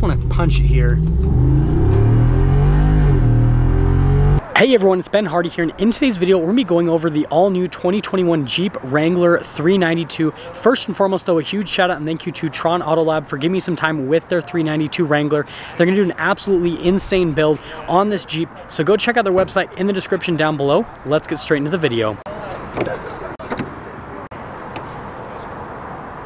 want to punch it here. Hey everyone, it's Ben Hardy here, and in today's video we're going to be going over the all-new 2021 Jeep Wrangler 392. First and foremost though, a huge shout out and thank you to Tron Autolab for giving me some time with their 392 Wrangler. They're going to do an absolutely insane build on this Jeep, so go check out their website in the description down below. Let's get straight into the video.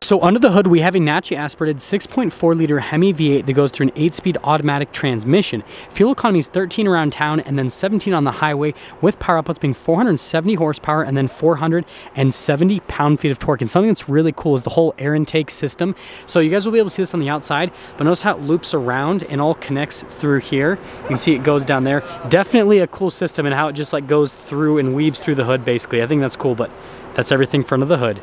So under the hood, we have a naturally aspirated 6.4 liter Hemi V8 that goes through an 8-speed automatic transmission. Fuel economy is 13 around town and then 17 on the highway, with power outputs being 470 horsepower and then 470 pound-feet of torque. And something that's really cool is the whole air intake system. So you guys will be able to see this on the outside, but notice how it loops around and all connects through here. You can see it goes down there. Definitely a cool system, and how it just like goes through and weaves through the hood basically. I think that's cool, but that's everything front of the hood.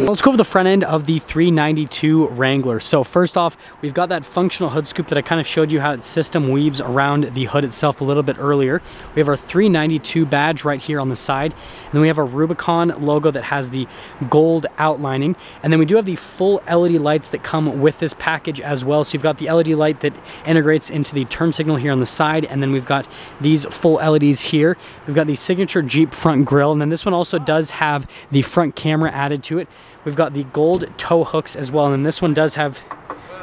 Let's go over the front end of the 392 Wrangler. So first off, we've got that functional hood scoop that I kind of showed you how its system weaves around the hood itself a little bit earlier. We have our 392 badge right here on the side, and then we have our Rubicon logo that has the gold outlining, and then we do have the full LED lights that come with this package as well. So you've got the LED light that integrates into the turn signal here on the side, and then we've got these full LEDs here. We've got the signature Jeep front grille, and then this one also does have the front camera added to it. We've got the gold tow hooks as well, and then this one does have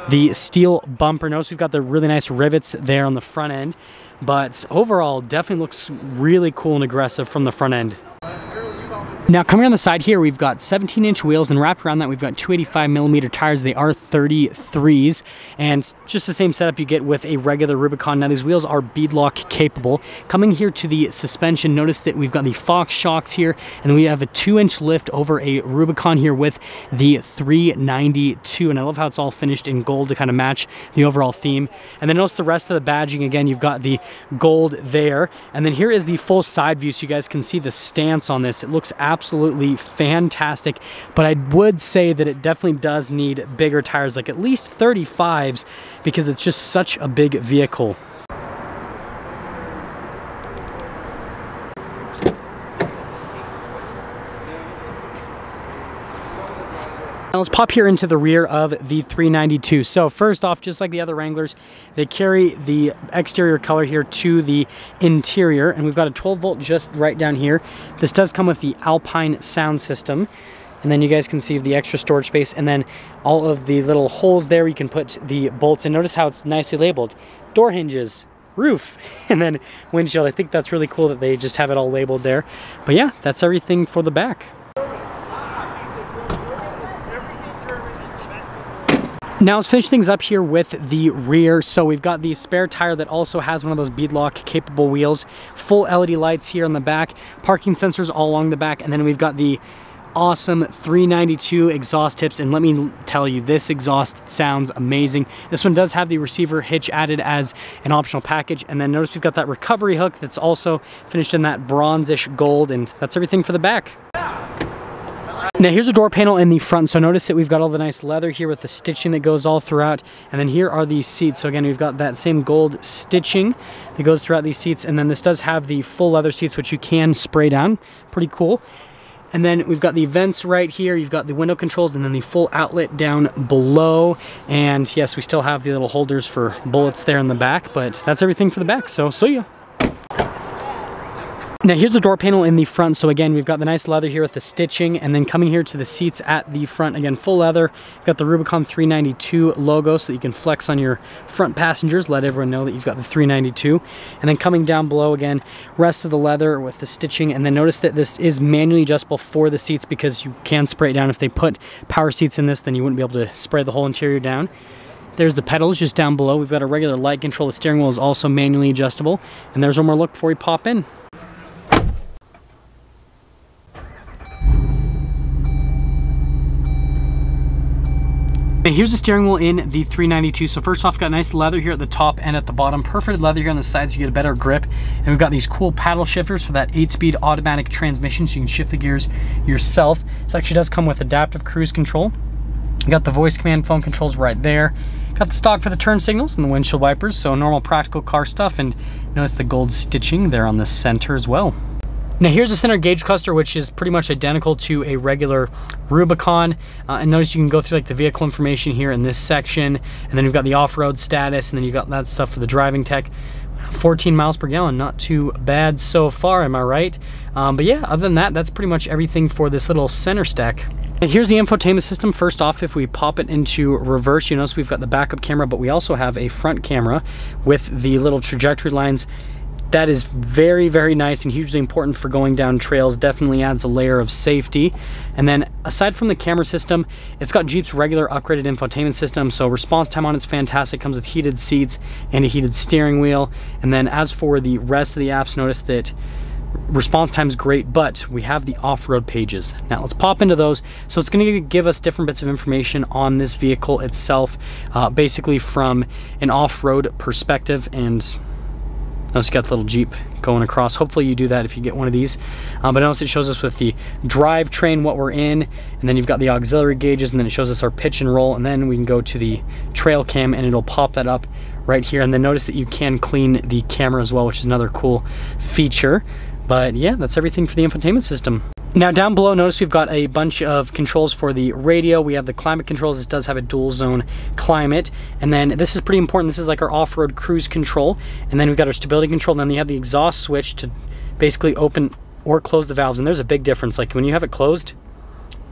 the steel bumper. Notice we've got the really nice rivets there on the front end, but overall definitely looks really cool and aggressive from the front end. Now coming on the side here, we've got 17-inch wheels, and wrapped around that we've got 285mm tires. They are 33s, and just the same setup you get with a regular Rubicon. Now these wheels are beadlock capable. Coming here to the suspension, notice that we've got the Fox shocks here, and we have a 2-inch lift over a Rubicon here with the 392, and I love how it's all finished in gold to kind of match the overall theme. And then notice the rest of the badging. Again, you've got the gold there, and then here is the full side view so you guys can see the stance on this. It looks absolutely fantastic, but I would say that it definitely does need bigger tires, like at least 35s, because it's just such a big vehicle. Now let's pop here into the rear of the 392. So first off, just like the other Wranglers, they carry the exterior color here to the interior, and we've got a 12-volt just right down here. This does come with the Alpine sound system, and then you guys can see the extra storage space, and then all of the little holes there you can put the bolts in. Notice how it's nicely labeled. Door hinges, roof, and then windshield. I think that's really cool that they just have it all labeled there. But yeah, that's everything for the back. Now let's finish things up here with the rear. So we've got the spare tire that also has one of those beadlock capable wheels, full LED lights here on the back, parking sensors all along the back, and then we've got the awesome 392 exhaust tips. And let me tell you, this exhaust sounds amazing. This one does have the receiver hitch added as an optional package, and then notice we've got that recovery hook that's also finished in that bronzish gold, and that's everything for the back. Now here's a door panel in the front, so notice that we've got all the nice leather here with the stitching that goes all throughout, and then here are the seats. So again, we've got that same gold stitching that goes throughout these seats, and then this does have the full leather seats, which you can spray down. Pretty cool. And then we've got the vents right here, you've got the window controls, and then the full outlet down below. And yes, we still have the little holders for bullets there in the back, but that's everything for the back, so see ya. Now here's the door panel in the front. So again, we've got the nice leather here with the stitching, and then coming here to the seats at the front, again, full leather. You've got the Rubicon 392 logo so that you can flex on your front passengers, let everyone know that you've got the 392. And then coming down below, again, rest of the leather with the stitching, and then notice that this is manually adjustable for the seats because you can spray it down. If they put power seats in this, then you wouldn't be able to spray the whole interior down. There's the pedals just down below. We've got a regular light control. The steering wheel is also manually adjustable. And there's one more look before we pop in. Now here's the steering wheel in the 392. So first off, got nice leather here at the top and at the bottom. Perforated leather here on the sides so you get a better grip. And we've got these cool paddle shifters for that 8-speed automatic transmission so you can shift the gears yourself. This actually does come with adaptive cruise control. You got the voice command phone controls right there. Got the stock for the turn signals and the windshield wipers, so normal practical car stuff. And notice the gold stitching there on the center as well. Now here's the center gauge cluster, which is pretty much identical to a regular Rubicon. And notice you can go through like the vehicle information here in this section, and then you've got the off-road status, and then you've got that stuff for the driving tech. 14 miles per gallon, not too bad so far, am I right? But yeah, other than that, that's pretty much everything for this little center stack. And here's the infotainment system. First off, if we pop it into reverse, you notice we've got the backup camera, but we also have a front camera with the little trajectory lines. That is very, very nice and hugely important for going down trails. Definitely adds a layer of safety. And then aside from the camera system, it's got Jeep's regular upgraded infotainment system. So response time on it's fantastic. Comes with heated seats and a heated steering wheel. And then as for the rest of the apps, notice that response time is great, but we have the off-road pages. Now let's pop into those. So it's going to give us different bits of information on this vehicle itself, basically from an off-road perspective. And notice you got the little Jeep going across. Hopefully you do that if you get one of these. But notice it shows us with the drivetrain what we're in, and then you've got the auxiliary gauges, and then it shows us our pitch and roll, and then we can go to the trail cam and it'll pop that up right here. And then notice that you can clean the camera as well, which is another cool feature. But yeah, that's everything for the infotainment system. Now down below, notice we've got a bunch of controls for the radio. We have the climate controls. This does have a dual zone climate. And then this is pretty important. This is like our off-road cruise control. And then we've got our stability control. And then you have the exhaust switch to basically open or close the valves. And there's a big difference. Like when you have it closed,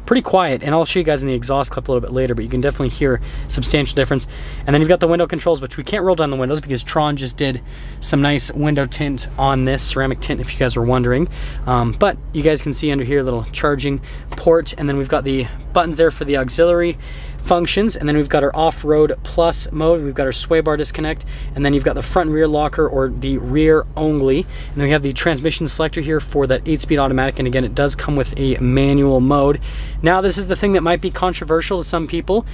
pretty quiet, and I'll show you guys in the exhaust clip a little bit later, but you can definitely hear substantial difference. And then you've got the window controls, which we can't roll down the windows because Tron just did some nice window tint on this, ceramic tint if you guys were wondering. But you guys can see under here a little charging port, and then we've got the buttons there for the auxiliary functions, and then we've got our off-road plus mode, we've got our sway bar disconnect, and then you've got the front and rear locker or the rear only, and then we have the transmission selector here for that 8-speed automatic, and again it does come with a manual mode. Now this is the thing that might be controversial to some people.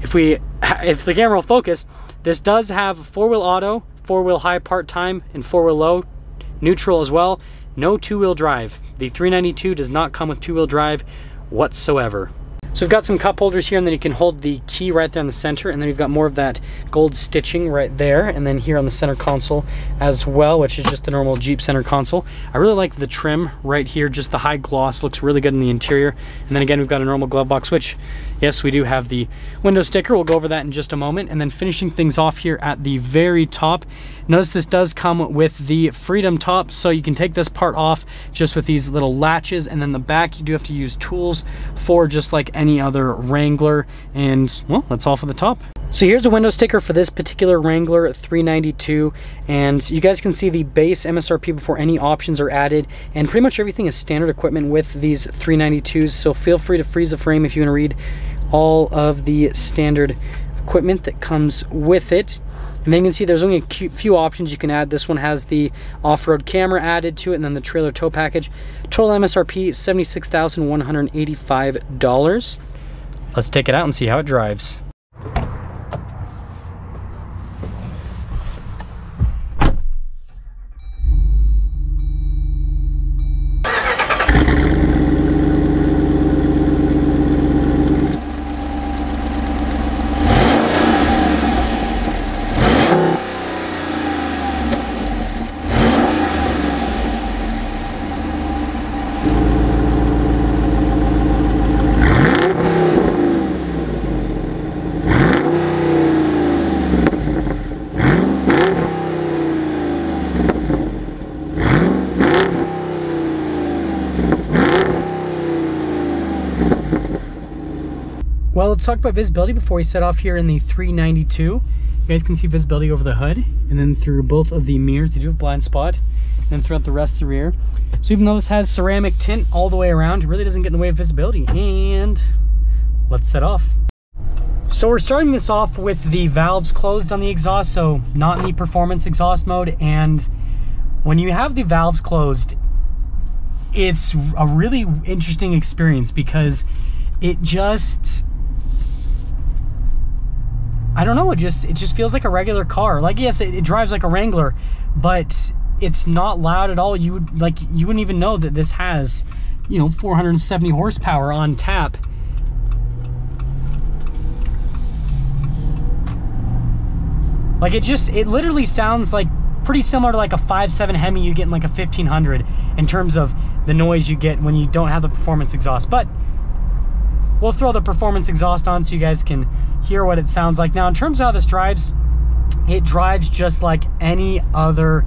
If the camera will focus, this does have 4-wheel auto, 4-wheel high part-time, and 4-wheel low, neutral as well. No 2-wheel drive. The 392 does not come with 2-wheel drive whatsoever. So we've got some cup holders here, and then you can hold the key right there in the center, and then we've got more of that gold stitching right there, and then here on the center console as well, which is just the normal Jeep center console. I really like the trim right here, just the high gloss, looks really good in the interior. And then again, we've got a normal glove box, which, yes, we do have the window sticker. We'll go over that in just a moment. And then finishing things off here at the very top, notice this does come with the Freedom top, so you can take this part off just with these little latches, and then the back you do have to use tools for, just like any other Wrangler. And well, that's all for the top. So here's a window sticker for this particular Wrangler 392, and you guys can see the base MSRP before any options are added, and pretty much everything is standard equipment with these 392s, so feel free to freeze the frame if you want to read all of the standard equipment that comes with it. And then you can see there's only a few options you can add. This one has the off-road camera added to it, and then the trailer tow package. Total MSRP is $76,185. Let's take it out and see how it drives. Well, let's talk about visibility before we set off here in the 392. You guys can see visibility over the hood, and then through both of the mirrors. They do have blind spot, and then throughout the rest of the rear. So even though this has ceramic tint all the way around, it really doesn't get in the way of visibility. And let's set off. So we're starting this off with the valves closed on the exhaust, so not in the performance exhaust mode. And when you have the valves closed, it's a really interesting experience because it just, I don't know, it just feels like a regular car. Like, yes, it drives like a Wrangler, but it's not loud at all. You wouldn't even know that this has, you know, 470 horsepower on tap. Like, it literally sounds like pretty similar to like a 5.7 Hemi you get in like a 1500 in terms of the noise you get when you don't have the performance exhaust. But we'll throw the performance exhaust on so you guys can hear what it sounds like. Now, in terms of how this drives, it drives just like any other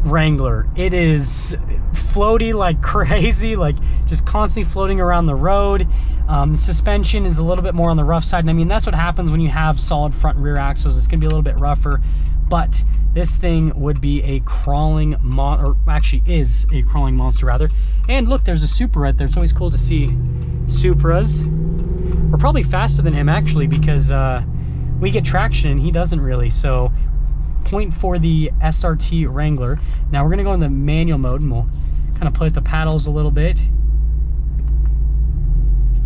Wrangler. It is floaty like crazy, like just constantly floating around the road. The suspension is a little bit more on the rough side, and I mean, that's what happens when you have solid front and rear axles. It's gonna be a little bit rougher, but this thing would be a crawling or actually is a crawling monster rather. And look, there's a Supra right there. It's always cool to see Supras. We're probably faster than him actually, because we get traction and he doesn't really. So point for the SRT Wrangler. Now we're gonna go in the manual mode and we'll kind of play with the paddles a little bit.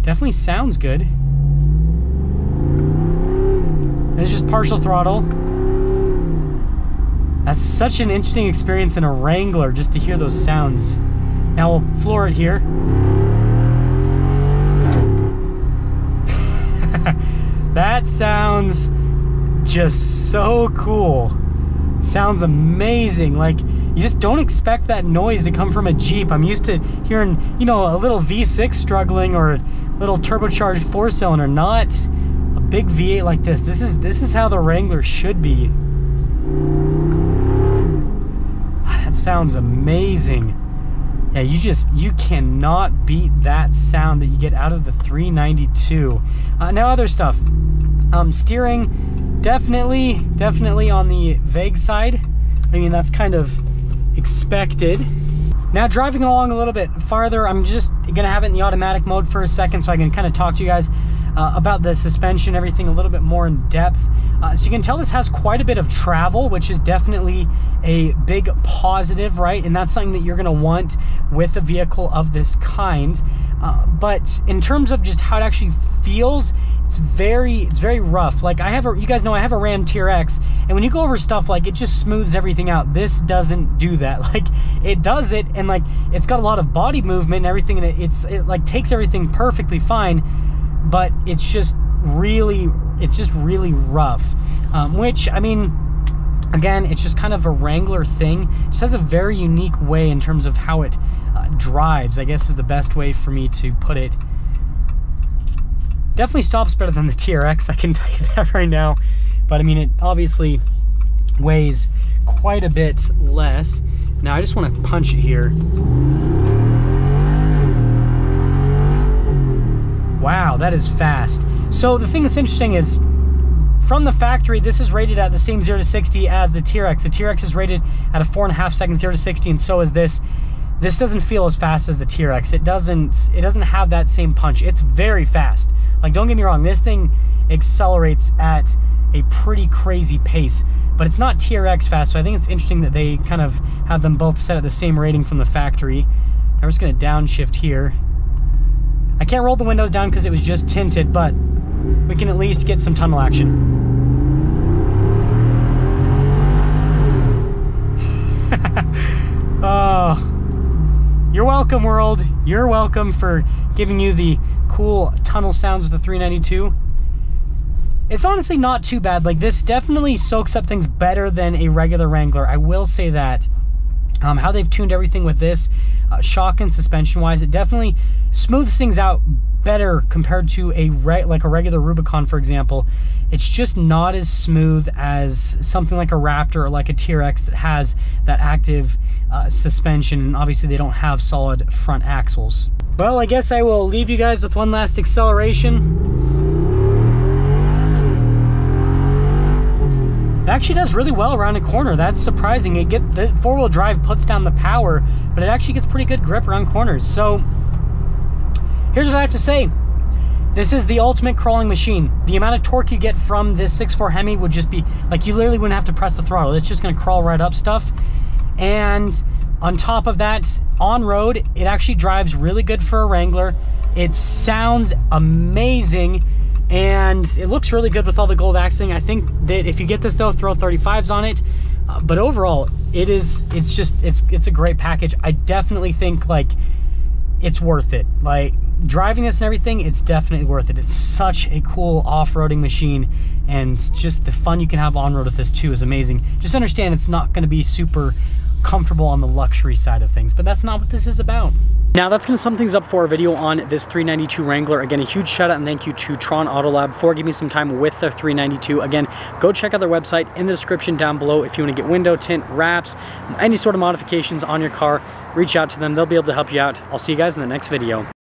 Definitely sounds good. It's just partial throttle. That's such an interesting experience in a Wrangler, just to hear those sounds. Now we'll floor it here. That sounds just so cool. Sounds amazing. Like, you just don't expect that noise to come from a Jeep. I'm used to hearing, you know, a little V6 struggling or a little turbocharged 4-cylinder, not a big V8 like this. This is how the Wrangler should be. That sounds amazing. Yeah, you cannot beat that sound that you get out of the 392. Now other stuff. Steering, definitely on the vague side. I mean, that's kind of expected. Now driving along a little bit farther, I'm just gonna have it in the automatic mode for a second so I can kind of talk to you guys about the suspension, everything a little bit more in depth. So you can tell this has quite a bit of travel, which is definitely a big positive, right? And that's something that you're gonna want with a vehicle of this kind. But in terms of just how it actually feels, it's very rough. Like you guys know I have a Ram TRX, and when you go over stuff, like, it just smooths everything out. This doesn't do that. Like, it does it, and like, it's got a lot of body movement and everything, and it like takes everything perfectly fine, but it's just really rough. Which, I mean, again, it's just kind of a Wrangler thing. It just has a very unique way in terms of how it drives, I guess is the best way for me to put it. Definitely stops better than the TRX, I can tell you that right now. But I mean, it obviously weighs quite a bit less. Now I just want to punch it here. Wow, that is fast. So the thing that's interesting is, from the factory, this is rated at the same 0 to 60 as the TRX. The TRX is rated at a 4.5 second 0 to 60, and so is this. This doesn't feel as fast as the TRX. It doesn't have that same punch. It's very fast. Like, don't get me wrong, this thing accelerates at a pretty crazy pace, but it's not TRX fast, so I think it's interesting that they kind of have them both set at the same rating from the factory. I'm just gonna downshift here. I can't roll the windows down because it was just tinted, but we can at least get some tunnel action. Oh, you're welcome, world. You're welcome for giving you the cool tunnel sounds of the 392. It's honestly not too bad. Like, this definitely soaks up things better than a regular Wrangler. I will say that. How they've tuned everything with this, shock and suspension wise, it definitely smooths things out better compared to like a regular Rubicon, for example. It's just not as smooth as something like a Raptor or like a TRX that has that active suspension, and obviously they don't have solid front axles. Well, I guess I will leave you guys with one last acceleration. It actually does really well around a corner. That's surprising. The four-wheel drive puts down the power, but it actually gets pretty good grip around corners. So here's what I have to say. This is the ultimate crawling machine. The amount of torque you get from this 6.4 Hemi would just be, like, you literally wouldn't have to press the throttle. It's just gonna crawl right up stuff. And on top of that, on road, it actually drives really good for a Wrangler. It sounds amazing. And it looks really good with all the gold accents. I think that if you get this though, throw 35s on it. But overall, it's a great package. I definitely think, like, it's worth it. Like, driving this and everything, it's definitely worth it. It's such a cool off-roading machine, and just the fun you can have on road with this too is amazing. Just understand it's not going to be super comfortable on the luxury side of things, but that's not what this is about. Now that's gonna sum things up for our video on this 392 Wrangler. Again, a huge shout out and thank you to Tron Autolab for giving me some time with the 392. Again, go check out their website in the description down below if you wanna get window tint, wraps, any sort of modifications on your car. Reach out to them, they'll be able to help you out. I'll see you guys in the next video.